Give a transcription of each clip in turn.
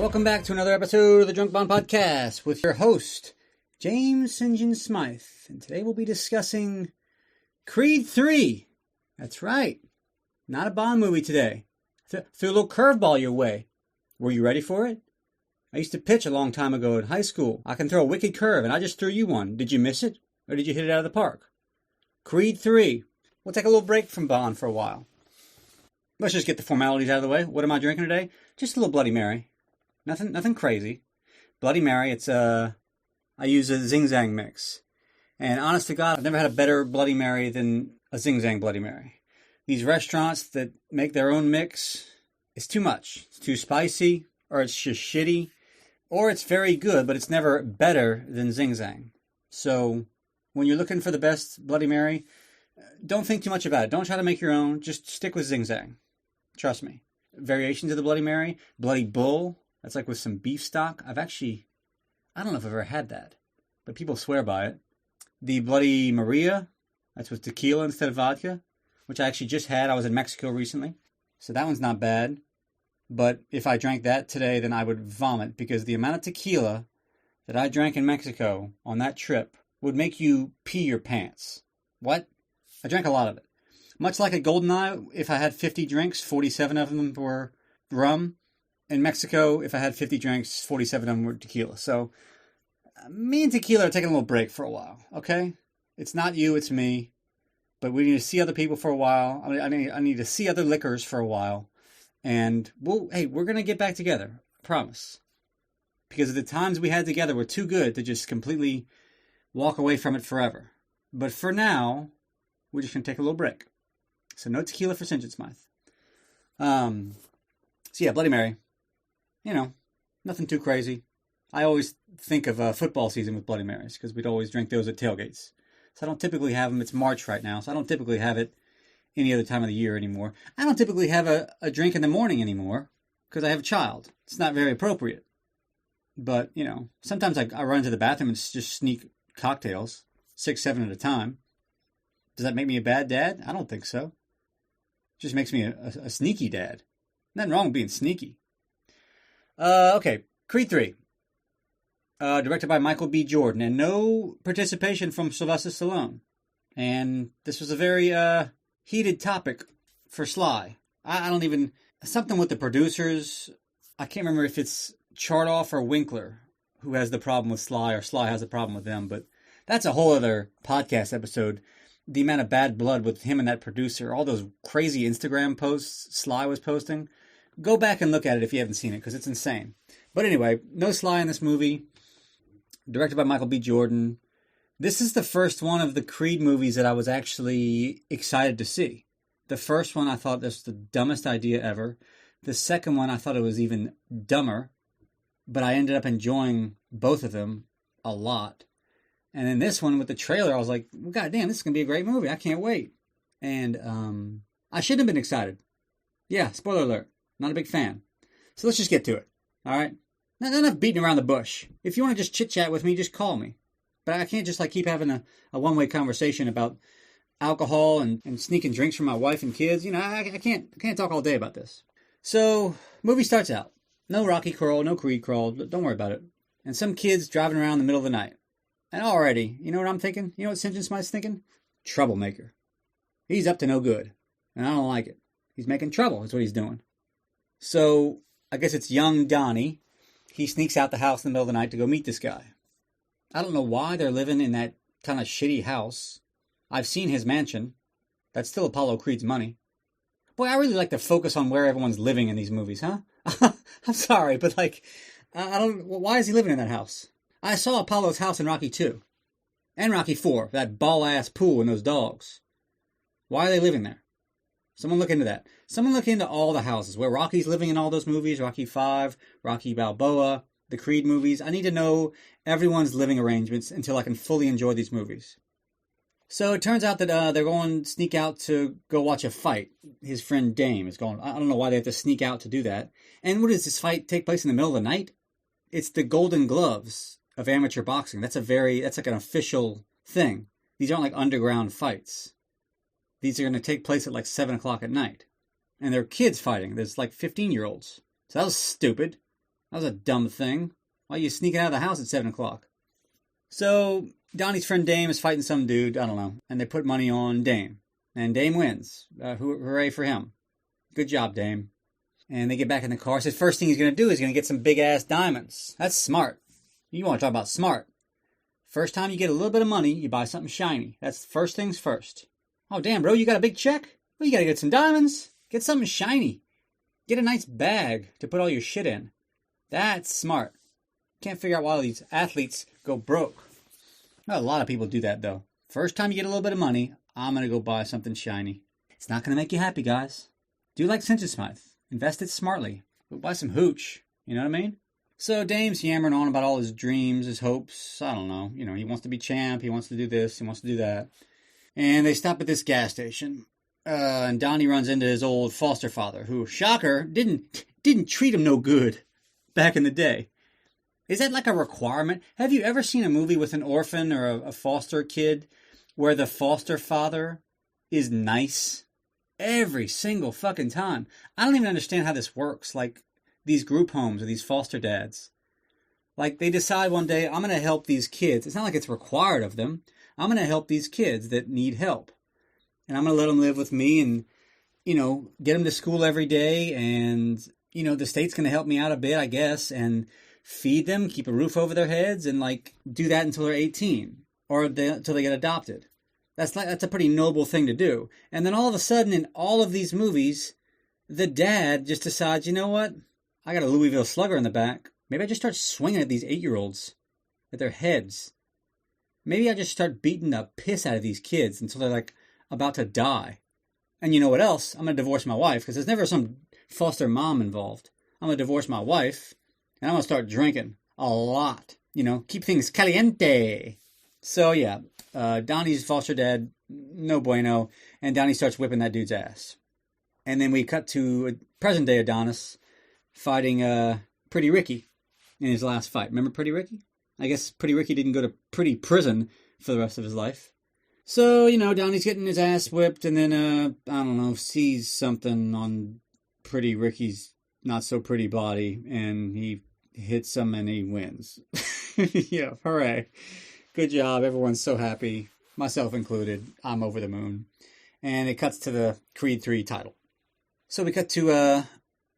Welcome back to another episode of the Drunk Bond Podcast with your host, James St. John Smythe. And today we'll be discussing Creed 3. That's right. Not a Bond movie today. Threw a little curveball your way. Were you ready for it? I used to pitch a long time ago in high school. I can throw a wicked curve, and I just threw you one. Did you miss it? Or did you hit it out of the park? Creed 3. We'll take a little break from Bond for a while. Let's just get the formalities out of the way. What am I drinking today? Just a little Bloody Mary. Nothing crazy. Bloody Mary, I use a Zing Zang mix. And honest to God, I've never had a better Bloody Mary than a Zing Zang Bloody Mary. These restaurants that make their own mix, it's too much. It's too spicy, or it's just shitty, or it's very good, but it's never better than Zing Zang. So when you're looking for the best Bloody Mary, don't think too much about it. Don't try to make your own. Just stick with Zing Zang. Trust me. Variations of the Bloody Mary, Bloody Bull, that's like with some beef stock. I don't know if I've ever had that, but people swear by it. The Bloody Maria, that's with tequila instead of vodka, which I actually just had. I was in Mexico recently, so that one's not bad. But if I drank that today, then I would vomit, because the amount of tequila that I drank in Mexico on that trip would make you pee your pants. What? I drank a lot of it. Much like a Goldeneye, if I had 50 drinks, 47 of them were rum. In Mexico, if I had 50 drinks, 47 of them were tequila. So, me and tequila are taking a little break for a while, okay? It's not you, it's me. But we need to see other people for a while. I need to see other liquors for a while. And, we're going to get back together. I promise. Because the times we had together were too good to just completely walk away from it forever. But for now, we're just going to take a little break. So, no tequila for St. John Smythe. Bloody Mary. You know, nothing too crazy. I always think of football season with Bloody Marys, because we'd always drink those at tailgates. So I don't typically have them. It's March right now, so I don't typically have it any other time of the year anymore. I don't typically have a drink in the morning anymore, because I have a child. It's not very appropriate. But, you know, sometimes I run into the bathroom and just sneak cocktails, 6, 7 at a time. Does that make me a bad dad? I don't think so. It just makes me a sneaky dad. Nothing wrong with being sneaky. Okay, Creed 3. Directed by Michael B. Jordan, and no participation from Sylvester Stallone. And this was a very heated topic for Sly. Something with the producers, I can't remember if it's Chartoff or Winkler who has the problem with Sly, or Sly has a problem with them, but that's a whole other podcast episode. The amount of bad blood with him and that producer, all those crazy Instagram posts Sly was posting. Go back and look at it if you haven't seen it, because it's insane. But anyway, no Sly in this movie. Directed by Michael B. Jordan. This is the first one of the Creed movies that I was actually excited to see. The first one I thought this was the dumbest idea ever. The second one I thought it was even dumber. But I ended up enjoying both of them a lot. And then this one with the trailer, I was like, God damn, this is going to be a great movie. I can't wait. And I shouldn't have been excited. Yeah, spoiler alert. Not a big fan. So let's just get to it. All right? Not enough beating around the bush. If you want to just chit-chat with me, just call me. But I can't just keep having a one-way conversation about alcohol and sneaking drinks from my wife and kids. You know, I can't talk all day about this. So, movie starts out. No Rocky crawl, no Creed crawl. Don't worry about it. And some kids driving around in the middle of the night. And already, you know what I'm thinking? You know what St. John Smythe's thinking? Troublemaker. He's up to no good. And I don't like it. He's making trouble, is what he's doing. So, I guess it's young Donny. He sneaks out the house in the middle of the night to go meet this guy. I don't know why they're living in that kind of shitty house. I've seen his mansion. That's still Apollo Creed's money. Boy, I really like to focus on where everyone's living in these movies, huh? I'm sorry, but why is he living in that house? I saw Apollo's house in Rocky 2. And Rocky 4, that ball-ass pool and those dogs. Why are they living there? Someone look into that. Someone look into all the houses where Rocky's living in all those movies. Rocky 5, Rocky Balboa, the Creed movies. I need to know everyone's living arrangements until I can fully enjoy these movies. So it turns out that they're going to sneak out to go watch a fight. His friend Dame is going. I don't know why they have to sneak out to do that. And what does this fight take place in the middle of the night? It's the Golden Gloves of amateur boxing. That's like an official thing. These aren't like underground fights. These are going to take place at like 7 o'clock at night. And they're kids fighting. There's like 15-year-olds. So that was stupid. That was a dumb thing. Why are you sneaking out of the house at 7 o'clock? So, Donnie's friend Dame is fighting some dude, I don't know, and they put money on Dame. And Dame wins. Hooray for him. Good job, Dame. And they get back in the car. So the first thing he's going to do is going to get some big-ass diamonds. That's smart. You want to talk about smart. First time you get a little bit of money, you buy something shiny. That's first things first. Oh, damn, bro, you got a big check? Well, you got to get some diamonds. Get something shiny. Get a nice bag to put all your shit in. That's smart. Can't figure out why all these athletes go broke. Well, a lot of people do that, though. First time you get a little bit of money, I'm going to go buy something shiny. It's not going to make you happy, guys. Do like Cinch Smythe. Invest it smartly. Go buy some hooch. You know what I mean? So Dame's yammering on about all his dreams, his hopes. I don't know. He wants to be champ. He wants to do this. He wants to do that. And they stop at this gas station. And Donnie runs into his old foster father, who, shocker, didn't treat him no good back in the day. Is that like a requirement? Have you ever seen a movie with an orphan or a foster kid where the foster father is nice? Every single fucking time. I don't even understand how this works. Like, these group homes or these foster dads. Like, they decide one day, I'm going to help these kids. It's not like it's required of them. I'm going to help these kids that need help. And I'm going to let them live with me and, get them to school every day. And, the state's going to help me out a bit, I guess. And feed them, keep a roof over their heads, and, do that until they're 18. Or until they get adopted. That's a pretty noble thing to do. And then all of a sudden, in all of these movies, the dad just decides, you know what? I got a Louisville Slugger in the back. Maybe I just start swinging at these 8-year-olds, at their heads. Maybe I just start beating the piss out of these kids until they're, about to die. And you know what else? I'm going to divorce my wife, because there's never some foster mom involved. I'm going to divorce my wife, and I'm going to start drinking a lot. Keep things caliente. So, yeah. Donnie's foster dad, no bueno, and Donnie starts whipping that dude's ass. And then we cut to present-day Adonis fighting Pretty Ricky in his last fight. Remember Pretty Ricky? I guess Pretty Ricky didn't go to Pretty Prison for the rest of his life. So, Donnie's getting his ass whipped, and then, sees something on Pretty Ricky's not-so-pretty body, and he hits him and he wins. Yeah, hooray. Good job. Everyone's so happy, myself included. I'm over the moon. And it cuts to the Creed 3 title. So we cut to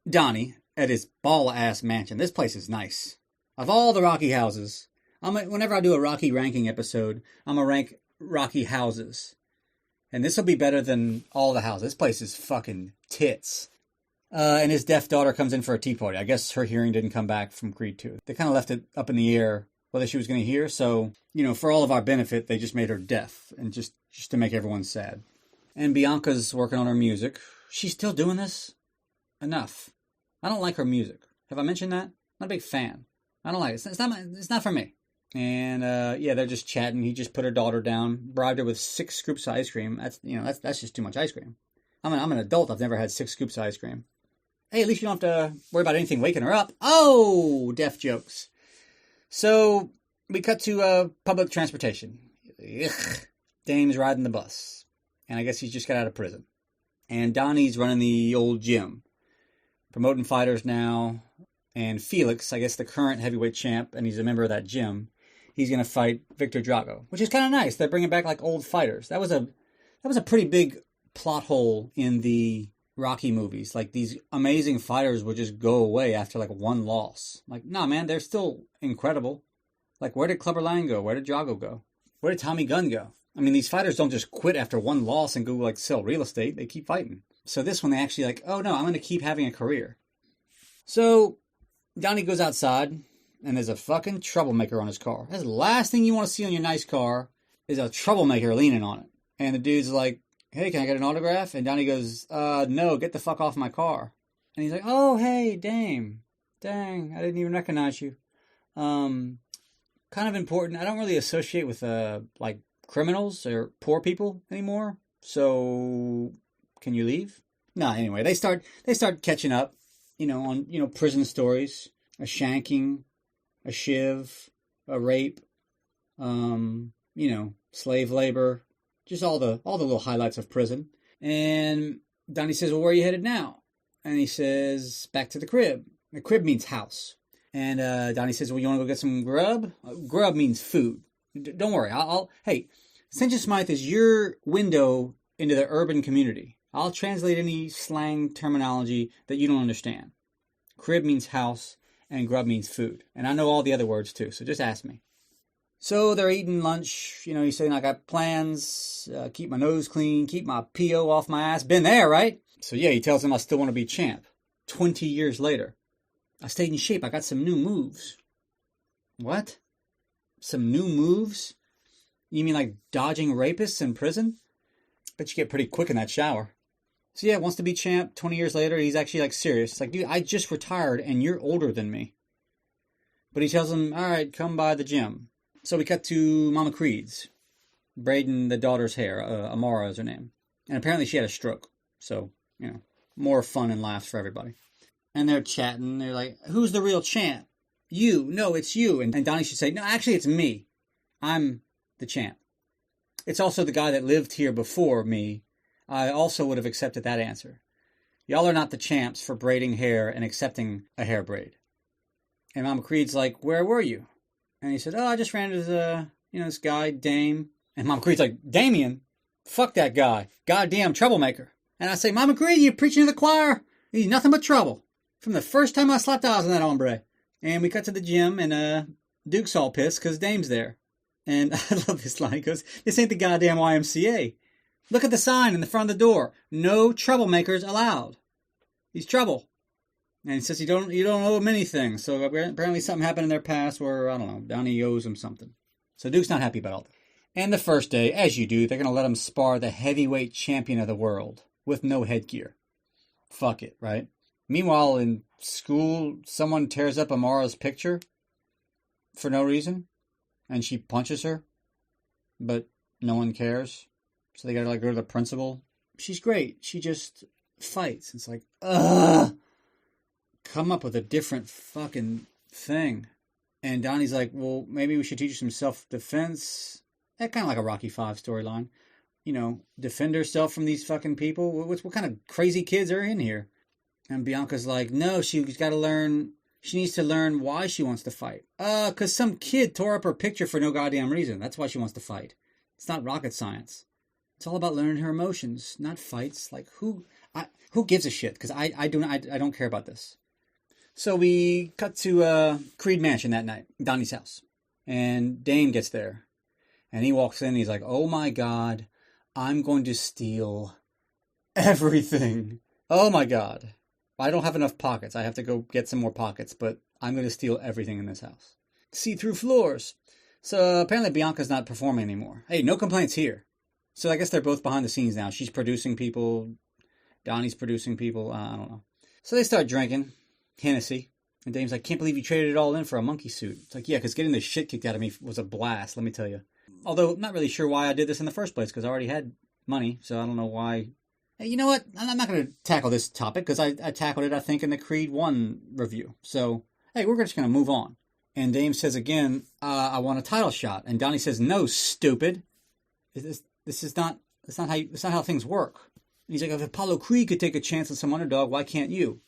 Donnie at his ball-ass mansion. This place is nice. Of all the Rocky houses, whenever I do a Rocky ranking episode, I'm going to rank Rocky houses. And this will be better than all the houses. This place is fucking tits. And his deaf daughter comes in for a tea party. I guess her hearing didn't come back from Creed 2. They kind of left it up in the air whether she was going to hear. So, for all of our benefit, they just made her deaf. And just to make everyone sad. And Bianca's working on her music. She's still doing this? Enough. I don't like her music. Have I mentioned that? Not a big fan. I don't like it. It's not for me. And, they're just chatting. He just put her daughter down, bribed her with 6 scoops of ice cream. That's just too much ice cream. I'm an adult. I've never had 6 scoops of ice cream. Hey, at least you don't have to worry about anything waking her up. Oh, deaf jokes. So, we cut to public transportation. Ugh. Dame's riding the bus. And I guess he's just got out of prison. And Donnie's running the old gym. Promoting fighters now. And Felix, I guess the current heavyweight champ, and he's a member of that gym, he's going to fight Victor Drago. Which is kind of nice. They're bringing back old fighters. That was a pretty big plot hole in the Rocky movies. These amazing fighters would just go away after one loss. Nah, man, they're still incredible. Where did Clubber Lang go? Where did Drago go? Where did Tommy Gunn go? I mean, these fighters don't just quit after one loss and go sell real estate. They keep fighting. So this one, they actually oh no, I'm going to keep having a career. So Donnie goes outside and there's a fucking troublemaker on his car. That's the last thing you want to see on your nice car is a troublemaker leaning on it. And the dude's like, hey, can I get an autograph? And Donnie goes, no, get the fuck off my car. And he's like, oh, hey, Dame. Dang, I didn't even recognize you. Kind of important. I don't really associate with, criminals or poor people anymore. So, can you leave? No, anyway, they start catching up, on, prison stories. A shanking, a shiv, a rape, slave labor. Just all the little highlights of prison. And Donnie says, well, where are you headed now? And he says, back to the crib. The crib means house. And Donnie says, well, you want to go get some grub? Grub means food. Don't worry. Hey, St. Smythe is your window into the urban community. I'll translate any slang terminology that you don't understand. Crib means house, and grub means food. And I know all the other words too, so just ask me. So they're eating lunch. You know, he's saying, I got plans, keep my nose clean, keep my P.O. off my ass. Been there, right? So yeah, he tells him I still want to be champ. 20 years later. I stayed in shape. I got some new moves. What? Some new moves? You mean like dodging rapists in prison? Bet you get pretty quick in that shower. So yeah, wants to be champ. 20 years later, he's actually like serious. It's like, dude, I just retired and you're older than me. But he tells him, all right, come by the gym. So we cut to Mama Creed's. Braiding the daughter's hair. Amara is her name. And apparently she had a stroke. So, you know, more fun and laughs for everybody. And they're chatting. They're like, who's the real champ? You. No, it's you. And Donnie should say, no, actually, it's me. I'm the champ. It's also the guy that lived here before me. I also would have accepted that answer. Y'all are not the champs for braiding hair and accepting a hair braid. And Mama Creed's like, where were you? And he said, oh, I just ran into this guy, Dame. And Mama Creed's like, Damien? Fuck that guy. Goddamn troublemaker. And I say, Mama Creed, you're preaching to the choir. He's nothing but trouble. From the first time I slapped eyes on that hombre. And we cut to the gym, and Duke's all pissed because Dame's there. And I love this line. He goes, this ain't the goddamn YMCA. Look at the sign in the front of the door. No troublemakers allowed. He's trouble. And he says you don't owe him anything. So apparently something happened in their past where, I don't know, Donnie owes him something. So Duke's not happy about all that. And the first day, as you do, they're going to let him spar the heavyweight champion of the world with no headgear. Fuck it, right? Meanwhile, in school, someone tears up Amara's picture for no reason, and she punches her, but no one cares. So they gotta go to the principal. She's great. She just fights. It's like, ugh. Come up with a different fucking thing. And Donnie's like, well, maybe we should teach her some self-defense. That kind of like a Rocky V storyline. You know, defend herself from these fucking people. What kind of crazy kids are in here? And Bianca's like, no, she's got to learn. She needs to learn why she wants to fight. Because some kid tore up her picture for no goddamn reason. That's why she wants to fight. It's not rocket science. It's all about learning her emotions, not fights. Like, who gives a shit? Because I don't care about this. So we cut to Creed Mansion that night, Donnie's house. And Dane gets there. And he walks in and he's like, oh my God, I'm going to steal everything. Oh my God. I don't have enough pockets. I have to go get some more pockets, but I'm going to steal everything in this house. See-through floors. So apparently Bianca's not performing anymore. Hey, no complaints here. So I guess they're both behind the scenes now. She's producing people. Donnie's producing people. I don't know. So they start drinking. Hennessy. And Dame's like, can't believe you traded it all in for a monkey suit. It's like, yeah, because getting the shit kicked out of me was a blast, let me tell you. Although, I'm not really sure why I did this in the first place, because I already had money, so I don't know why. Hey, you know what? I'm not going to tackle this topic, because I tackled it, I think, in the Creed 1 review. So, hey, we're just going to move on. And Dame says again, I want a title shot. And Donnie says, no, stupid. This is not how things work. And he's like, if Apollo Creed could take a chance on some underdog, why can't you?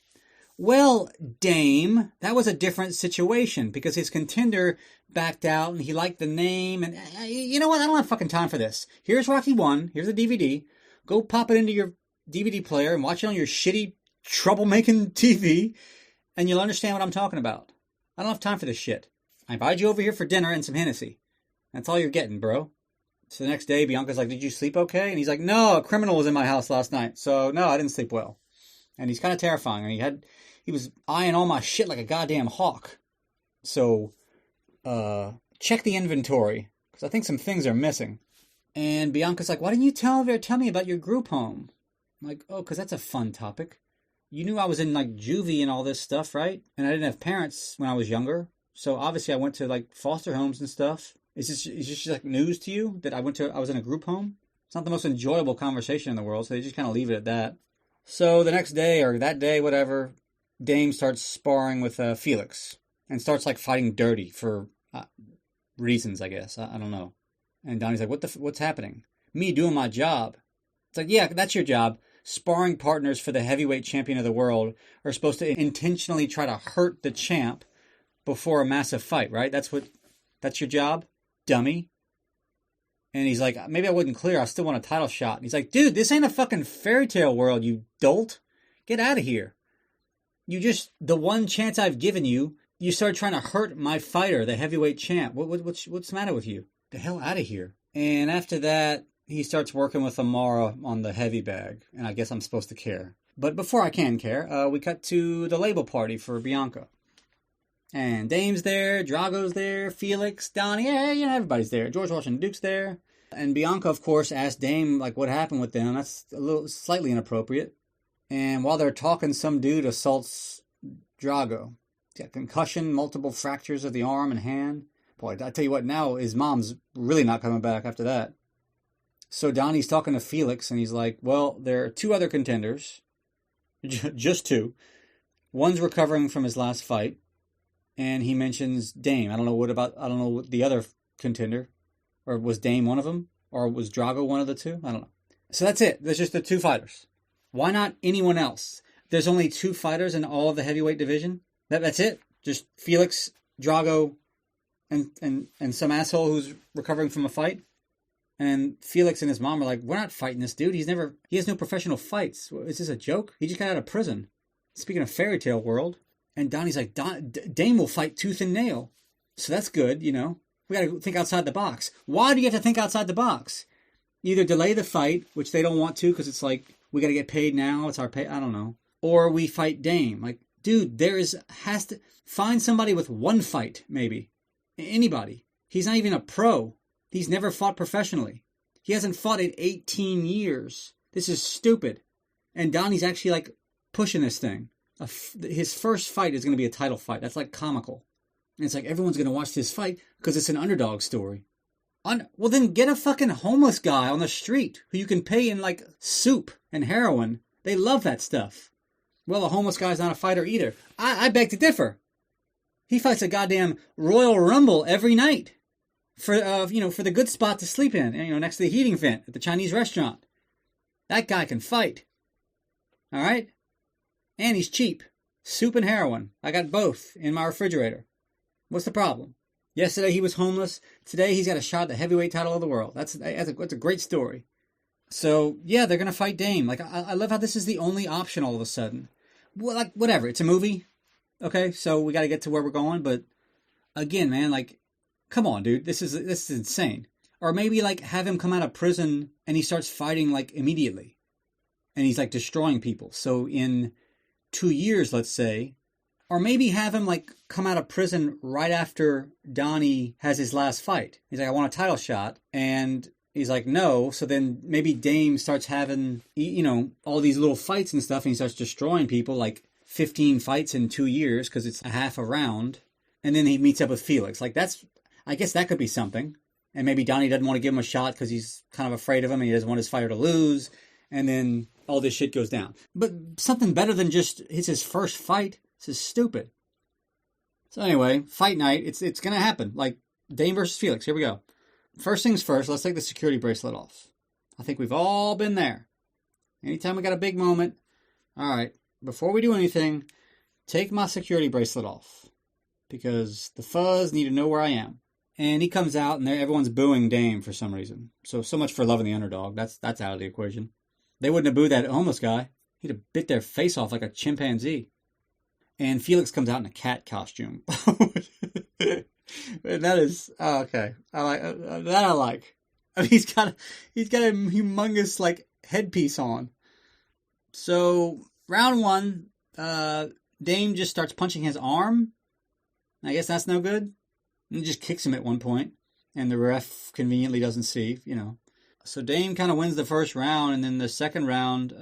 Well, Dame, that was a different situation because his contender backed out and he liked the name. And you know what? I don't have fucking time for this. Here's Rocky 1. Here's the DVD. Go pop it into your DVD player and watch it on your shitty troublemaking TV and you'll understand what I'm talking about. I don't have time for this shit. I invited you over here for dinner and some Hennessy. That's all you're getting, bro. So the next day, Bianca's like, did you sleep okay? And he's like, no, a criminal was in my house last night. So, no, I didn't sleep well. And he's kind of terrifying. And he was eyeing all my shit like a goddamn hawk. So, check the inventory. Because I think some things are missing. And Bianca's like, why didn't you tell me about your group home? I'm like, oh, because that's a fun topic. You knew I was in, like, juvie and all this stuff, right? And I didn't have parents when I was younger. So, obviously, I went to, like, foster homes and stuff. Is this just, like, news to you that I was in a group home? It's not the most enjoyable conversation in the world, so they just kind of leave it at that. So, the next day, or that day, whatever, Dame starts sparring with Felix. And starts, like, fighting dirty for reasons, I guess. I don't know. And Donnie's like, what's happening? Me doing my job. It's like, yeah, that's your job. Sparring partners for the heavyweight champion of the world are supposed to intentionally try to hurt the champ before a massive fight, right? That's your job, dummy. And he's like, maybe I wasn't clear. I still want a title shot. And he's like, dude, this ain't a fucking fairy tale world, you dolt. Get out of here. The one chance I've given you, you started trying to hurt my fighter, the heavyweight champ. What's the matter with you? The hell out of here. And after that, he starts working with Amara on the heavy bag. And I guess I'm supposed to care. But before I can care, we cut to the label party for Bianca. And Dame's there, Drago's there, Felix, Donny, everybody's there. George Washington Duke's there. And Bianca, of course, asked Dame, what happened with them. That's slightly inappropriate. And while they're talking, some dude assaults Drago. He's got concussion, multiple fractures of the arm and hand. Boy, I tell you what, now his mom's really not coming back after that. So Donnie's talking to Felix, and he's like, well, there are 2 other contenders. Just 2. One's recovering from his last fight. And he mentions Dame. I don't know what the other contender. Or was Dame one of them? Or was Drago one of the 2? I don't know. So that's it. There's just the 2 fighters. Why not anyone else? There's only 2 fighters in all of the heavyweight division. That's it. Just Felix, Drago, and some asshole who's recovering from a fight. And Felix and his mom are like, we're not fighting this dude. He has no professional fights. Is this a joke? He just got out of prison. Speaking of fairy tale world. And Donnie's like, Dame will fight tooth and nail. So that's good, We got to think outside the box. Why do you have to think outside the box? Either delay the fight, which they don't want to because it's like, we got to get paid now. It's our pay. I don't know. Or we fight Dame. Like, dude, has to find somebody with 1 fight, maybe. Anybody. He's not even a pro. He's never fought professionally. He hasn't fought in 18 years. This is stupid. And Donnie's actually pushing this thing. His first fight is going to be a title fight. That's comical. And it's everyone's going to watch this fight because it's an underdog story. Well, then get a fucking homeless guy on the street who you can pay in soup and heroin. They love that stuff. Well, a homeless guy's not a fighter either. I beg to differ. He fights a goddamn Royal Rumble every night for the good spot to sleep in, next to the heating vent at the Chinese restaurant. That guy can fight. All right? And he's cheap. Soup and heroin. I got both in my refrigerator. What's the problem? Yesterday he was homeless. Today he's got a shot at the heavyweight title of the world. That's a great story. So, yeah, they're going to fight Dame. I love how this is the only option all of a sudden. Well, whatever. It's a movie. Okay, so we got to get to where we're going. But, again, man, come on, dude. This is insane. Or maybe, have him come out of prison and he starts fighting, immediately. And he's, destroying people. So, in 2 years, let's say, or maybe have him come out of prison right after Donnie has his last fight. He's like, I want a title shot. And he's like, no. So then maybe Dame starts having, all these little fights and stuff. And he starts destroying people 15 fights in 2 years because it's a half a round. And then he meets up with Felix. I guess that could be something. And maybe Donnie doesn't want to give him a shot because he's kind of afraid of him and he doesn't want his fighter to lose. And then all this shit goes down. But something better than just it's his first fight. This is stupid. So anyway, fight night. It's going to happen. Dame versus Felix. Here we go. First things first, let's take the security bracelet off. I think we've all been there. Anytime we got a big moment. All right. Before we do anything, take my security bracelet off. Because the fuzz need to know where I am. And he comes out and everyone's booing Dame for some reason. So much for loving the underdog. That's out of the equation. They wouldn't have booed that homeless guy. He'd have bit their face off like a chimpanzee. And Felix comes out in a cat costume. And that is okay. I like that. I like. I mean, he's got a humongous headpiece on. So round 1, Dame just starts punching his arm. I guess that's no good. And he just kicks him at one point, and the ref conveniently doesn't see. So Dame kind of wins the first round, and then the second round,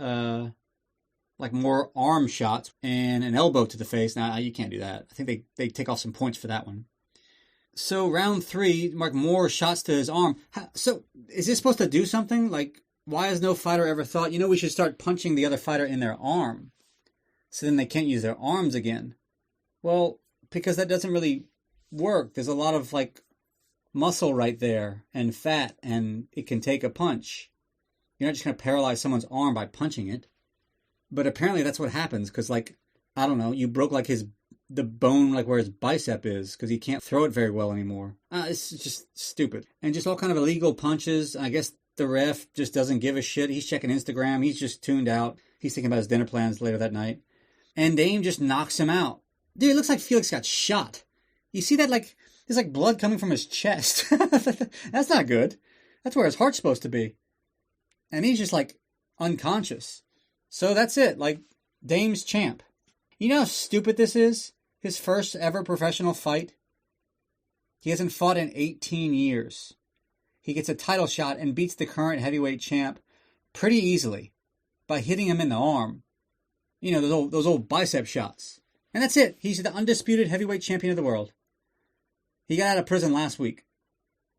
more arm shots and an elbow to the face. Now, you can't do that. I think they take off some points for that one. So round 3, more shots to his arm. So is this supposed to do something? Why has no fighter ever thought, we should start punching the other fighter in their arm so then they can't use their arms again? Well, because that doesn't really work. There's a lot of muscle right there and fat, and it can take a punch. You're not just going to paralyze someone's arm by punching it. But apparently that's what happens because, I don't know, you broke his the bone like where his bicep is because he can't throw it very well anymore. It's just stupid. And just all kind of illegal punches. I guess the ref just doesn't give a shit. He's checking Instagram. He's just tuned out. He's thinking about his dinner plans later that night. And Dame just knocks him out. Dude, it looks like Felix got shot. You see that? Like, there's like blood coming from his chest. That's not good. That's where his heart's supposed to be. And he's just like unconscious. So that's it. Like, Dame's champ. You know how stupid this is? His first ever professional fight. He hasn't fought in 18 years. He gets a title shot and beats the current heavyweight champ pretty easily by hitting him in the arm. You know, those old bicep shots. And that's it. He's the undisputed heavyweight champion of the world. He got out of prison last week.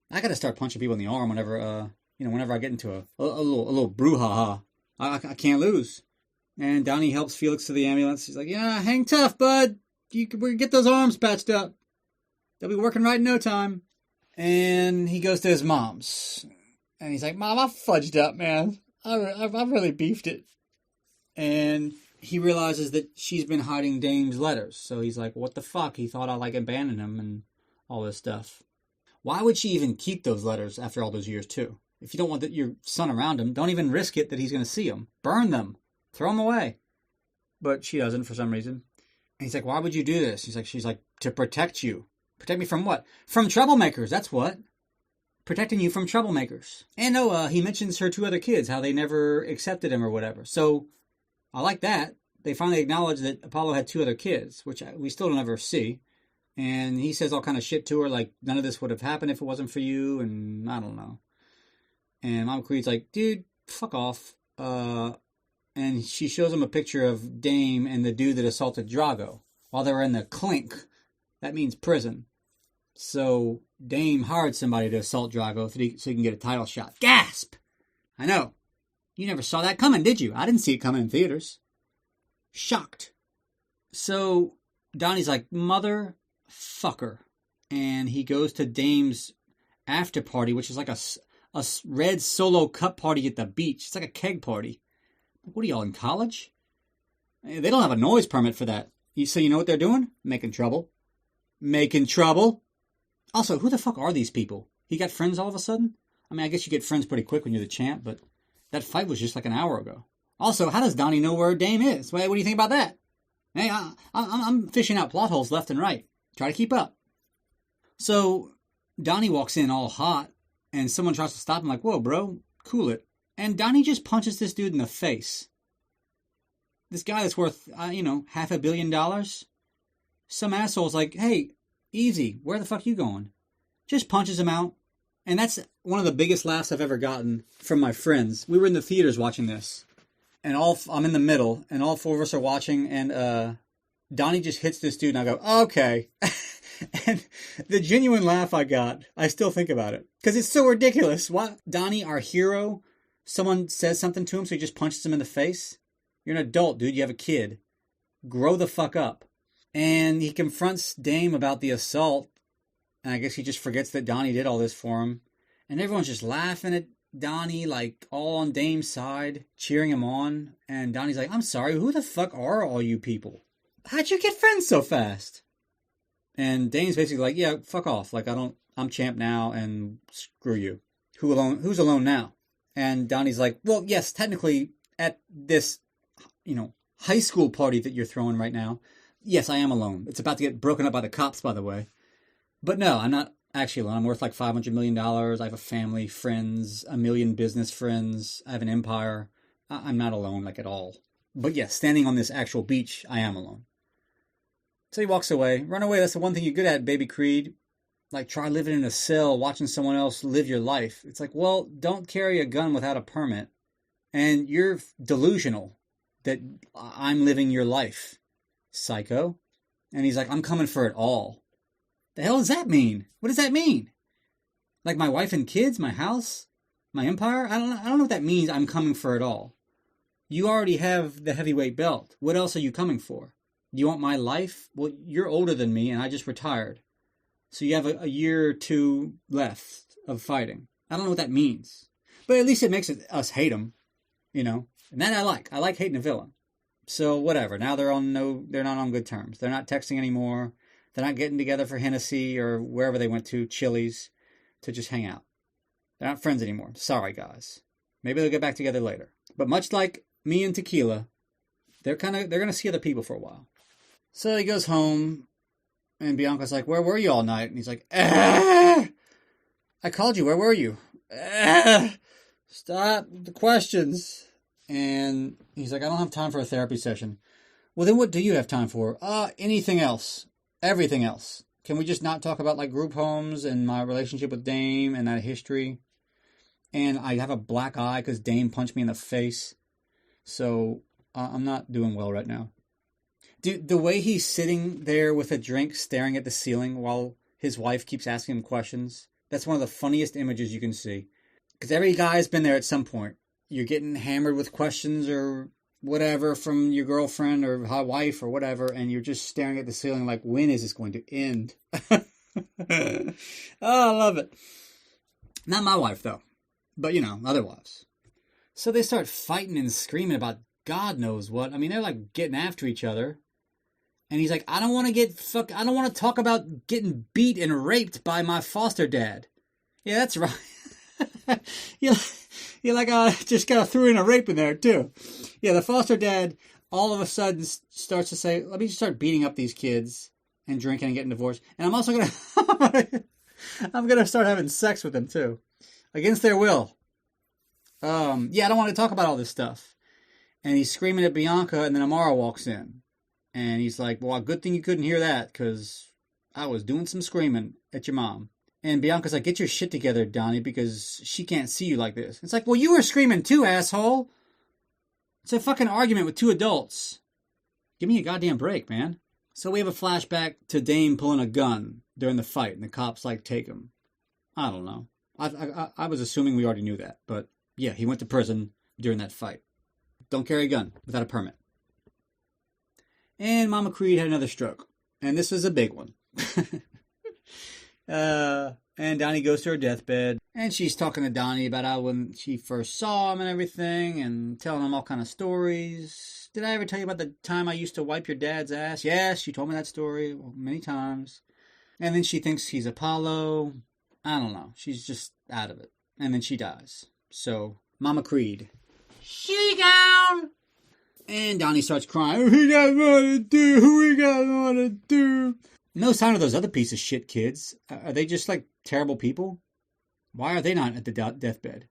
I got to start punching people in the arm whenever I get into a little brouhaha. I can't lose. And Donny helps Felix to the ambulance. He's like, yeah, hang tough, bud. We can get those arms patched up. They'll be working right in no time. And he goes to his mom's. And he's like, Mom, I fudged up, man. I really beefed it. And he realizes that she's been hiding Dame's letters. So he's like, what the fuck? He thought I like abandoned him and all this stuff. Why would she even keep those letters after all those years, too? If you don't want your son around him, don't even risk it that he's going to see them. Burn them. Throw them away. But she doesn't for some reason. And he's like, why would you do this? She's like, to protect you. Protect me from what? From troublemakers, that's what. Protecting you from troublemakers. And he mentions her 2 other kids, how they never accepted him or whatever. So, I like that. They finally acknowledge that Apollo had 2 other kids, which we still don't ever see. And he says all kind of shit to her, like, none of this would have happened if it wasn't for you, and I don't know. And Mama Creed's like, dude, fuck off. And she shows him a picture of Dame and the dude that assaulted Drago while they were in the clink. That means prison. So Dame hired somebody to assault Drago so he can get a title shot. Gasp! I know. You never saw that coming, did you? I didn't see it coming in theaters. Shocked. So Donnie's like, motherfucker. And he goes to Dame's after party, which is like a red solo cup party at the beach. It's like a keg party. What are y'all, in college? They don't have a noise permit for that. So you know what they're doing? Making trouble. Making trouble. Also, who the fuck are these people? He got friends all of a sudden? I mean, I guess you get friends pretty quick when you're the champ, but that fight was just like an hour ago. Also, how does Donnie know where Dame is? What do you think about that? Hey, I'm fishing out plot holes left and right. Try to keep up. So, Donnie walks in all hot, and someone tries to stop him like, whoa, bro, cool it. And Donnie just punches this dude in the face. This guy that's worth, $500 million. Some asshole's like, hey, easy, where the fuck you going? Just punches him out. And that's one of the biggest laughs I've ever gotten from my friends. We were in the theaters watching this. And I'm in the middle, and all 4 of us are watching, and Donnie just hits this dude, and I go, okay. And the genuine laugh I got, I still think about it. Because it's so ridiculous. What? Donnie, our hero, someone says something to him, so he just punches him in the face? You're an adult, dude. You have a kid. Grow the fuck up. And he confronts Dame about the assault. And I guess he just forgets that Donnie did all this for him. And everyone's just laughing at Donnie, like, all on Dame's side, cheering him on. And Donnie's like, I'm sorry, who the fuck are all you people? How'd you get friends so fast? And Dame's basically like, yeah, fuck off. Like, I'm champ now, and screw you. Who's alone now? And Donnie's like, well, yes, technically, at this, high school party that you're throwing right now, yes, I am alone. It's about to get broken up by the cops, by the way. But no, I'm not actually alone. I'm worth like $500 million. I have a family, friends, 1 million business friends. I have an empire. I'm not alone, like, at all. But yes, standing on this actual beach, I am alone. So he walks away. Run away, that's the one thing you're good at, baby Creed. Like, try living in a cell, watching someone else live your life. It's like, well, don't carry a gun without a permit. And you're delusional that I'm living your life, psycho. And he's like, I'm coming for it all. The hell does that mean? What does that mean? Like my wife and kids, my house, my empire? I don't know what that means, I'm coming for it all. You already have the heavyweight belt. What else are you coming for? Do you want my life? Well, you're older than me, and I just retired. So you have a year or 2 left of fighting. I don't know what that means. But at least it makes us hate him, And that I like. I like hating a villain. So whatever. Now they're not on good terms. They're not texting anymore. They're not getting together for Hennessy or wherever they went to, Chili's, to just hang out. They're not friends anymore. Sorry, guys. Maybe they'll get back together later. But much like me and Tequila, they're gonna see other people for a while. So he goes home, and Bianca's like, "Where were you all night?" And he's like, "I called you. Where were you?" Stop the questions. And he's like, "I don't have time for a therapy session." Well, then what do you have time for? Anything else. Everything else. Can we just not talk about like group homes and my relationship with Dame and that history? And I have a black eye because Dame punched me in the face. So I'm not doing well right now. Dude, the way he's sitting there with a drink staring at the ceiling while his wife keeps asking him questions, that's one of the funniest images you can see. Because every guy's been there at some point. You're getting hammered with questions or whatever from your girlfriend or wife or whatever, and you're just staring at the ceiling like, when is this going to end? Oh, I love it. Not my wife, though. But, other wives. So they start fighting and screaming about God knows what. I mean, they're like getting after each other. And he's like, I don't want to talk about getting beat and raped by my foster dad. Yeah, that's right. You like, just kind of threw in a rape in there, too. Yeah, the foster dad all of a sudden starts to say, let me just start beating up these kids and drinking and getting divorced. And I'm also I'm going to start having sex with them, too. Against their will. I don't want to talk about all this stuff. And he's screaming at Bianca, and then Amara walks in. And he's like, well, good thing you couldn't hear that, because I was doing some screaming at your mom. And Bianca's like, get your shit together, Donny, because she can't see you like this. It's like, well, you were screaming too, asshole. It's a fucking argument with two adults. Give me a goddamn break, man. So we have a flashback to Dame pulling a gun during the fight, and the cops, take him. I don't know. I was assuming we already knew that, but yeah, he went to prison during that fight. Don't carry a gun without a permit. And Mama Creed had another stroke, and this was a big one. And Donny goes to her deathbed, and she's talking to Donny about how when she first saw him and everything, and telling him all kind of stories. Did I ever tell you about the time I used to wipe your dad's ass? Yes, she told me that story many times. And then she thinks he's Apollo. I don't know. She's just out of it. And then she dies. So, Mama Creed. She down! And Donny starts crying. We got more to do. We got more to do. No sign of those other piece of shit kids. Are they just terrible people? Why are they not at the deathbed?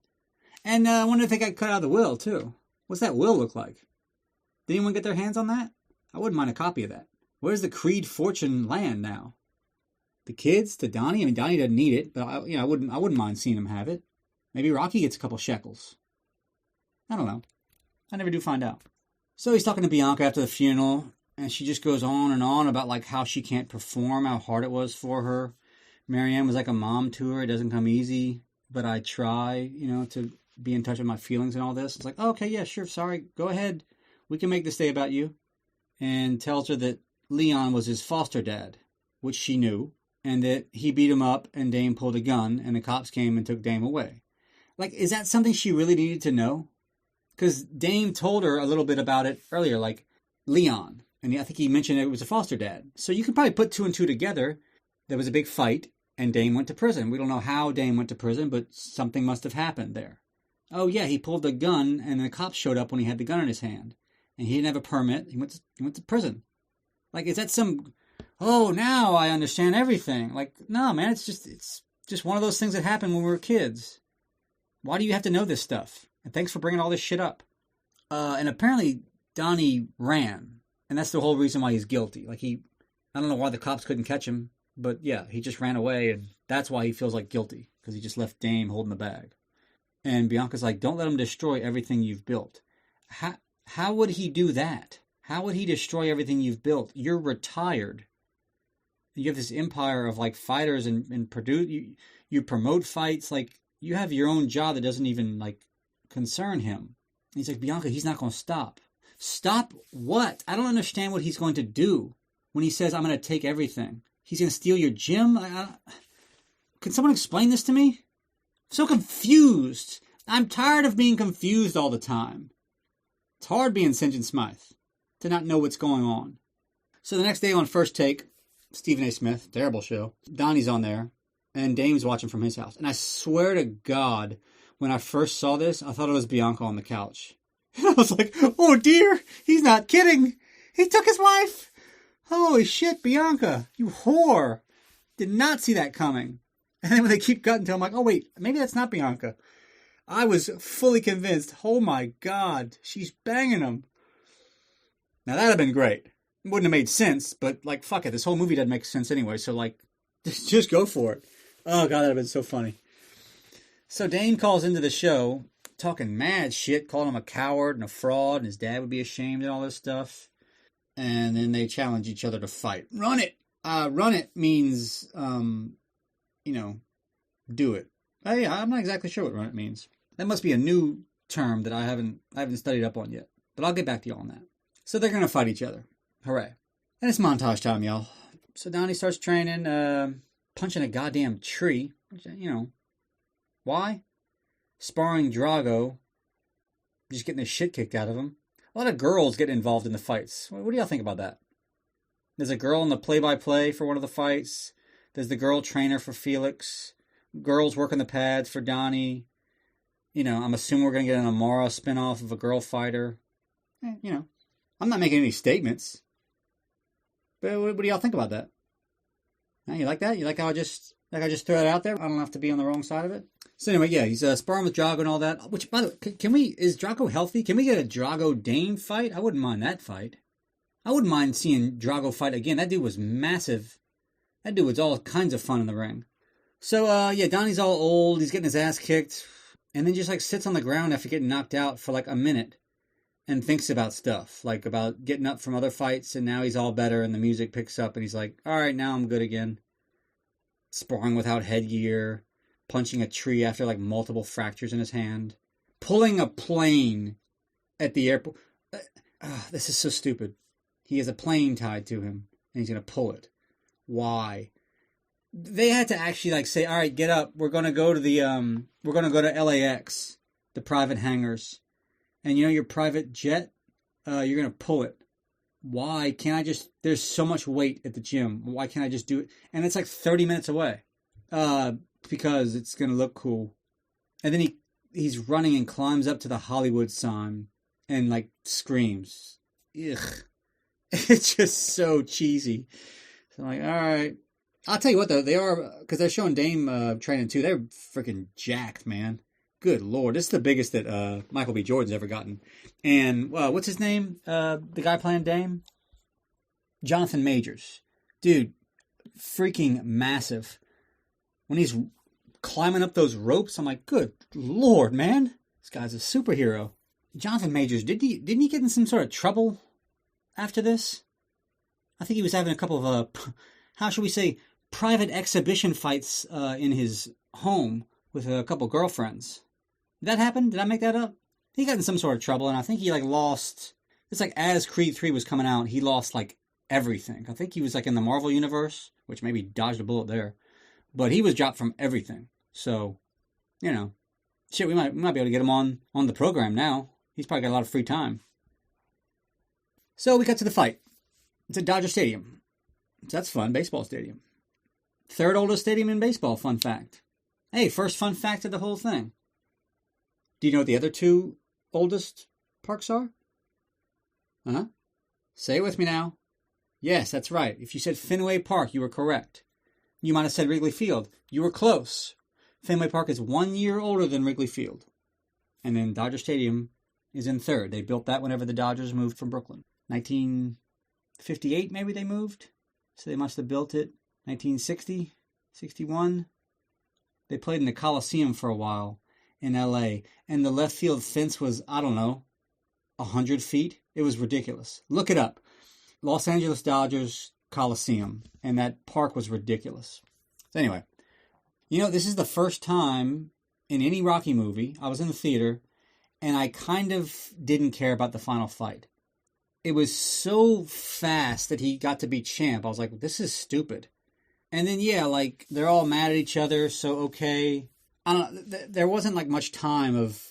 And I wonder if they got cut out of the will, too. What's that will look like? Did anyone get their hands on that? I wouldn't mind a copy of that. Where's the Creed fortune land now? The kids to Donny? I mean, Donny doesn't need it, but I wouldn't mind seeing him have it. Maybe Rocky gets a couple shekels. I don't know. I never do find out. So he's talking to Bianca after the funeral, and she just goes on and on about how she can't perform, how hard it was for her. Marianne was like a mom to her. It doesn't come easy, but I try, to be in touch with my feelings and all this. It's like, oh, okay, yeah, sure, sorry, go ahead. We can make this day about you. And tells her that Leon was his foster dad, which she knew, and that he beat him up and Dame pulled a gun and the cops came and took Dame away. Is that something she really needed to know? Because Dame told her a little bit about it earlier, Leon. And I think he mentioned it was a foster dad. So you can probably put two and two together. There was a big fight, and Dame went to prison. We don't know how Dame went to prison, but something must have happened there. Oh, yeah, he pulled the gun, and the cops showed up when he had the gun in his hand. And he didn't have a permit. He went to prison. Is that some... Oh, now I understand everything. No, man, it's just one of those things that happened when we were kids. Why do you have to know this stuff? And thanks for bringing all this shit up. And apparently Donny ran. And that's the whole reason why he's guilty. I don't know why the cops couldn't catch him. But yeah, he just ran away. And that's why he feels guilty. Because he just left Dame holding the bag. And Bianca's like, don't let him destroy everything you've built. How would he do that? How would he destroy everything you've built? You're retired. You have this empire of fighters and produce. You promote fights. You have your own job that doesn't even concern him. And he's like, Bianca, he's not going to stop. Stop what? I don't understand what he's going to do when he says, I'm going to take everything. He's going to steal your gym? Can someone explain this to me? I'm so confused. I'm tired of being confused all the time. It's hard being St. John Smythe. to not know what's going on. So the next day on First Take, Stephen A. Smith, terrible show, Donnie's on there, and Dame's watching from his house. And I swear to God, when I first saw this, I thought it was Bianca on the couch. And I was like, oh dear, he's not kidding. He took his wife. Holy shit, Bianca, you whore. Did not see that coming. And then when they keep cutting to him, I'm like, oh wait, maybe that's not Bianca. I was fully convinced, oh my God, she's banging him. Now that'd have been great. It wouldn't have made sense, but like, fuck it. This whole movie doesn't make sense anyway, so like, just go for it. Oh God, that'd have been so funny. So Dane calls into the show, talking mad shit, calling him a coward and a fraud, and his dad would be ashamed and all this stuff. And then they challenge each other to fight. Run it! Run it means, do it. Yeah, I'm not exactly sure what run it means. That must be a new term that I haven't studied up on yet. But I'll get back to you on that. So they're going to fight each other. Hooray. And it's montage time, y'all. So Donnie starts training, punching a goddamn tree. Which, why? Sparring Drago. Just getting the shit kicked out of him. A lot of girls get involved in the fights. What do y'all think about that? There's a girl in the play-by-play for one of the fights. There's the girl trainer for Felix. Girls working the pads for Donnie. I'm assuming we're going to get an Amara spinoff of a girl fighter. I'm not making any statements. But what do y'all think about that? You like that? You like how I just threw it out there? I don't have to be on the wrong side of it? So anyway, yeah, he's sparring with Drago and all that. Which, by the way, is Drago healthy? Can we get a Drago-Dane fight? I wouldn't mind that fight. I wouldn't mind seeing Drago fight again. That dude was massive. That dude was all kinds of fun in the ring. So, Donnie's all old. He's getting his ass kicked. And then just, sits on the ground after getting knocked out for, a minute. And thinks about stuff. About getting up from other fights. And now he's all better. And the music picks up. And he's like, all right, now I'm good again. Sparring without headgear. Punching a tree after, multiple fractures in his hand. Pulling a plane at the airport. This is so stupid. He has a plane tied to him. And he's going to pull it. Why? They had to actually say, all right, get up. We're going to go to we're going to go to LAX, the private hangars. And your private jet, you're going to pull it. Why can't I there's so much weight at the gym. Why can't I just do it? And it's 30 minutes away. Because it's going to look cool. And then he's running and climbs up to the Hollywood sign and screams. Ugh. It's just so cheesy. So I'm all right. I'll tell you what, though, they are, because they're showing Dame training too. They're freaking jacked, man. Good Lord. This is the biggest that Michael B. Jordan's ever gotten. And what's his name? The guy playing Dame? Jonathan Majors. Dude, freaking massive. When he's climbing up those ropes, I'm like, good Lord, man. This guy's a superhero. Jonathan Majors, didn't he get in some sort of trouble after this? I think he was having a couple of, how should we say, private exhibition fights in his home with a couple girlfriends. Did that happen? Did I make that up? He got in some sort of trouble, and I think he lost. It's as Creed 3 was coming out, he lost everything. I think he was in the Marvel universe, which maybe dodged a bullet there, but he was dropped from everything. So, shit, we might be able to get him on the program now. He's probably got a lot of free time. So we got to the fight. It's at Dodger Stadium. So that's fun. Baseball stadium. Third oldest stadium in baseball, fun fact. Hey, first fun fact of the whole thing. Do you know what the other two oldest parks are? Huh? Say it with me now. Yes, that's right. If you said Fenway Park, you were correct. You might have said Wrigley Field. You were close. Fenway Park is 1 year older than Wrigley Field. And then Dodger Stadium is in third. They built that whenever the Dodgers moved from Brooklyn. 1958, maybe they moved. So they must have built it 1960, 61. They played in the Coliseum for a while in L.A. And the left field fence was, 100 feet. It was ridiculous. Look it up. Los Angeles Dodgers Coliseum. And that park was ridiculous. So anyway, this is the first time in any Rocky movie, I was in the theater, and I kind of didn't care about the final fight. It was so fast that he got to be champ. I was like, this is stupid. And then, they're all mad at each other, so okay. I don't know, there wasn't, much time of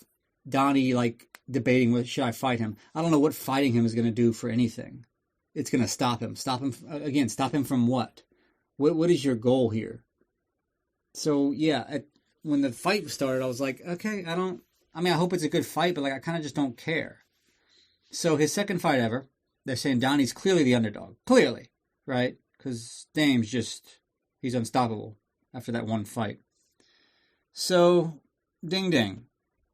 Donnie, debating should I fight him. I don't know what fighting him is going to do for anything. It's going to stop him. Stop him again. Stop him from what? What is your goal here? So yeah, when the fight started, I was like, okay, I hope it's a good fight, but like I kind of just don't care. So his second fight ever, they're saying Donnie's clearly the underdog. Clearly, right? Because Dame's he's unstoppable after that one fight. So, ding ding.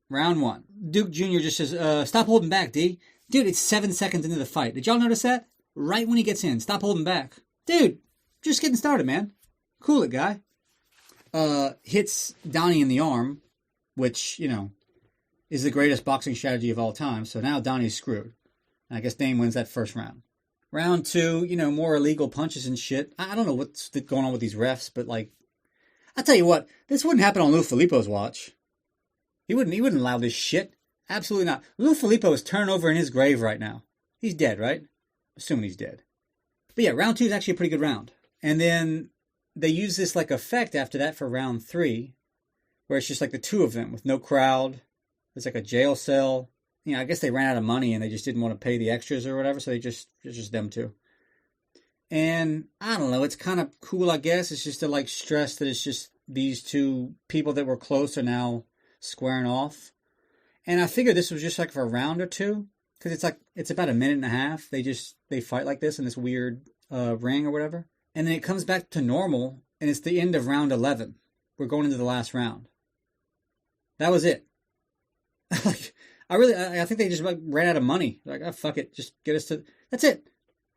Round 1. Duke Jr. just says, stop holding back, D. Dude, it's 7 seconds into the fight. Did y'all notice that? Right when he gets in. Stop holding back. Dude, just getting started, man. Cool it, guy. Hits Donnie in the arm, which, is the greatest boxing strategy of all time. So now Donnie's screwed. And I guess Dame wins that first round. Round 2, more illegal punches and shit. I don't know what's going on with these refs, but like, I'll tell you what, this wouldn't happen on Lou Filippo's watch. He wouldn't allow this shit. Absolutely not. Lou Filippo is turning over in his grave right now. He's dead, right? Assuming he's dead. But yeah, round 2 is actually a pretty good round. And then they use this like effect after that for round 3, where it's just like the two of them with no crowd. It's like a jail cell. I guess they ran out of money and they just didn't want to pay the extras or whatever, so it's just them two. And I don't know, it's kind of cool, I guess. It's just to like stress that it's just these two people that were close are now squaring off. And I figured this was just like for a round or two, because it's about a minute and a half. They fight like this in this weird ring or whatever. And then it comes back to normal, and it's the end of round 11. We're going into the last round. That was it. I think they just like ran out of money. Like, oh, fuck it, just get us to. That's it.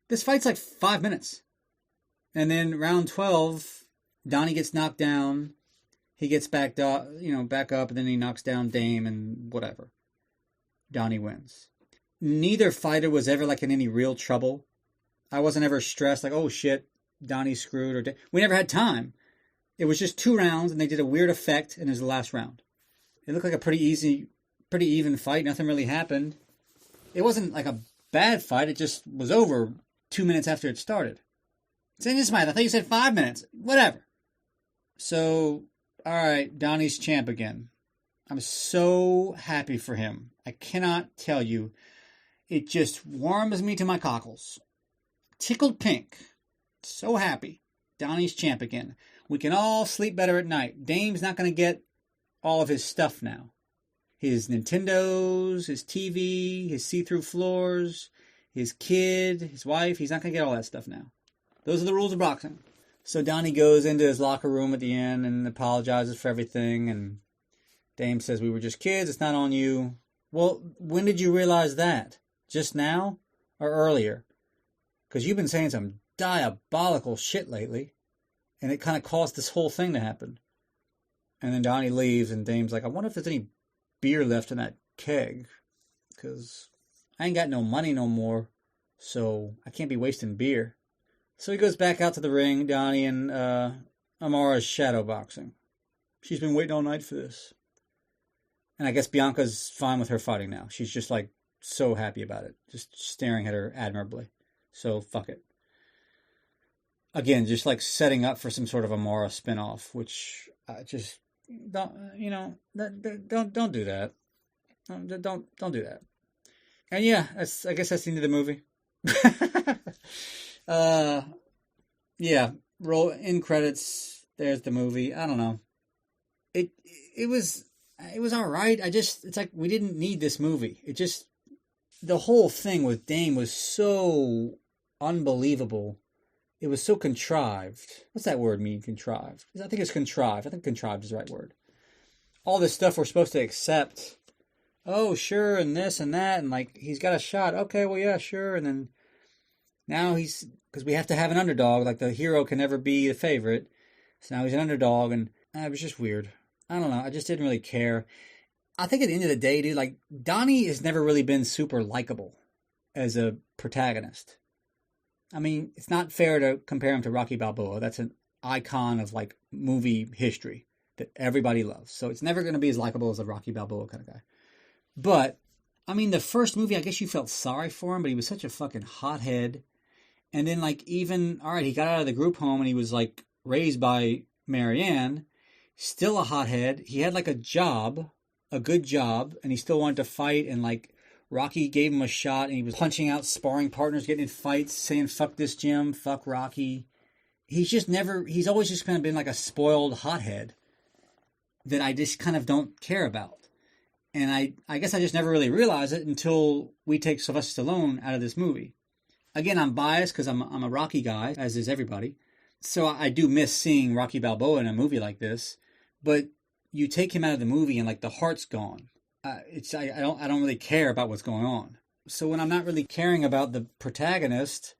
This fight's like 5 minutes, and then round 12, Donnie gets knocked down. He gets back up, and then he knocks down Dame and whatever. Donnie wins. Neither fighter was ever like in any real trouble. I wasn't ever stressed like, oh shit, Donnie's screwed we never had time. It was just 2 rounds, and they did a weird effect, and it was the last round. It looked like a pretty even fight. Nothing really happened. It wasn't like a bad fight. It just was over 2 minutes after it started. It's I thought you said 5 minutes. Whatever. So, all right, Donnie's champ again. I'm so happy for him. I cannot tell you. It just warms me to my cockles. Tickled pink. So happy. Donnie's champ again. We can all sleep better at night. Dame's not going to get all of his stuff now. His Nintendos, his TV, his see-through floors, his kid, his wife. He's not going to get all that stuff now. Those are the rules of boxing. So Donnie goes into his locker room at the end and apologizes for everything. And Dame says, we were just kids. It's not on you. Well, when did you realize that? Just now or earlier? Because you've been saying some diabolical shit lately. And it kind of caused this whole thing to happen. And then Donnie leaves and Dame's like, I wonder if there's any beer left in that keg, because I ain't got no money no more, so I can't be wasting beer. So he goes back out to the ring, Donnie, and Amara's shadow boxing. She's been waiting all night for this. And I guess Bianca's fine with her fighting now. She's just like so happy about it, just staring at her admirably. So fuck it. Again, just like setting up for some sort of Amara spinoff, which just don't don't do that. Don't do that. And yeah, I guess that's the end of the movie. Yeah, roll in credits. There's the movie. I don't know. It was all right. It's like we didn't need this movie. The whole thing with Dame was so unbelievable. It was so contrived. What's that word mean, contrived? I think it's contrived. I think contrived is the right word. All this stuff we're supposed to accept. Oh, sure, and this and that, and like, he's got a shot. Okay, well, yeah, sure. And then now because we have to have an underdog. Like, the hero can never be the favorite. So now he's an underdog, and it was just weird. I don't know. I just didn't really care. I think at the end of the day, dude, like, Donnie has never really been super likable as a protagonist. I mean, it's not fair to compare him to Rocky Balboa. That's an icon of, like, movie history that everybody loves. So it's never going to be as likable as a Rocky Balboa kind of guy. But, I mean, the first movie, I guess you felt sorry for him, but he was such a fucking hothead. And then, like, even, all right, he got out of the group home and he was, like, raised by Marianne. Still a hothead. He had, like, a job. a good job, and he still wanted to fight, and like Rocky gave him a shot, and he was punching out sparring partners, getting in fights, saying "fuck this gym, fuck Rocky." He's always just kind of been like a spoiled hothead that I just kind of don't care about. And I guess I just never really realized it until we take Sylvester Stallone out of this movie. Again, I'm biased because I'm a Rocky guy, as is everybody. So I do miss seeing Rocky Balboa in a movie like this. But you take him out of the movie and like the heart's gone. I don't really care about what's going on. So when I'm not really caring about the protagonist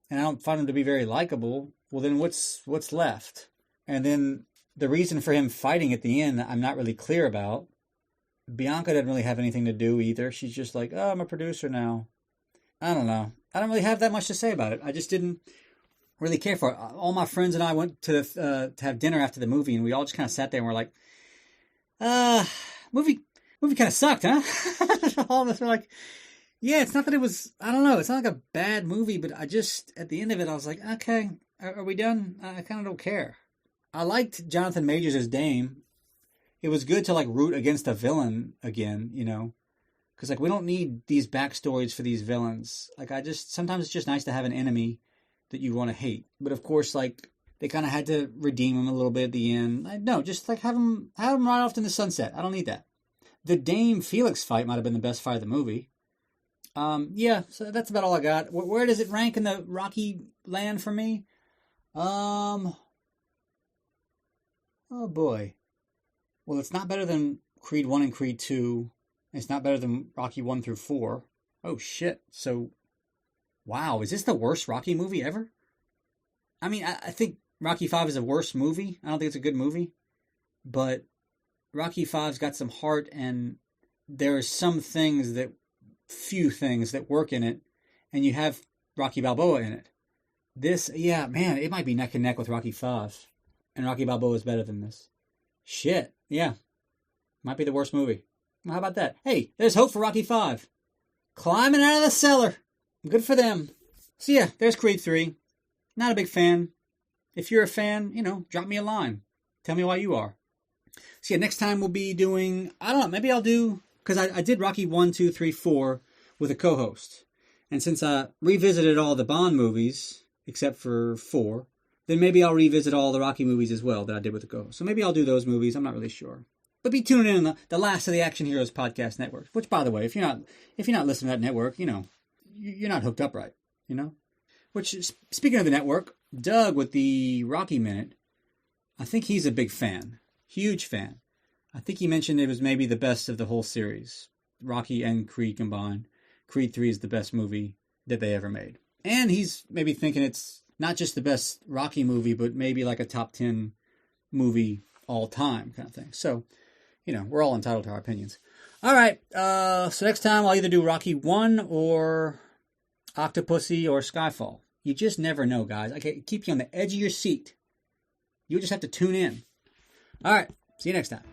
and I don't find him to be very likable, well then what's left? And then the reason for him fighting at the end, I'm not really clear about. Bianca doesn't really have anything to do either. She's just like, oh, I'm a producer now. I don't know. I don't really have that much to say about it. I just didn't really care for it. All my friends and I went to have dinner after the movie, and we all just kind of sat there and were like, movie kind of sucked, huh? All of us were like, yeah, it's not that it was, I don't know, it's not like a bad movie, but I just, at the end of it, I was like, okay, are we done? I kind of don't care. I liked Jonathan Majors as Dame. It was good to like root against a villain again, you know, because like we don't need these backstories for these villains. Like sometimes it's just nice to have an enemy that you want to hate. But of course, like they kind of had to redeem him a little bit at the end. No, just like have him ride off in the sunset. I don't need that. The Dame Felix fight might have been the best fight of the movie. Yeah, so that's about all I got. Where does it rank in the Rocky land for me? Oh boy. Well, it's not better than Creed 1 and Creed 2. It's not better than Rocky 1 through 4. Oh, shit. So, wow, is this the worst Rocky movie ever? I mean, I think Rocky 5 is a worse movie. I don't think it's a good movie. But Rocky 5's got some heart, and there are few things that work in it, and you have Rocky Balboa in it. This, yeah, man, it might be neck and neck with Rocky 5. And Rocky Balboa is better than this. Shit, yeah. Might be the worst movie. Well, how about that? Hey, there's hope for Rocky 5. Climbing out of the cellar. Good for them. So yeah, there's Creed 3. Not a big fan. If you're a fan, drop me a line. Tell me why you are. So yeah, next time we'll be doing, I don't know, maybe I'll do, because I did Rocky 1, 2, 3, 4 with a co-host. And since I revisited all the Bond movies, except for 4, then maybe I'll revisit all the Rocky movies as well that I did with the co-host. So maybe I'll do those movies. I'm not really sure. But be tuning in on the last of the Action Heroes podcast network. Which, by the way, if you're not listening to that network, you're not hooked up right. Which, speaking of the network, Doug with the Rocky Minute, I think he's a big fan. Huge fan. I think he mentioned it was maybe the best of the whole series. Rocky and Creed combined. Creed 3 is the best movie that they ever made. And he's maybe thinking it's not just the best Rocky movie, but maybe like a top 10 movie all time kind of thing. So, we're all entitled to our opinions. All right. So next time I'll either do Rocky 1 or Octopussy or Skyfall. You just never know, guys. I can keep you on the edge of your seat. You just have to tune in. All right. See you next time.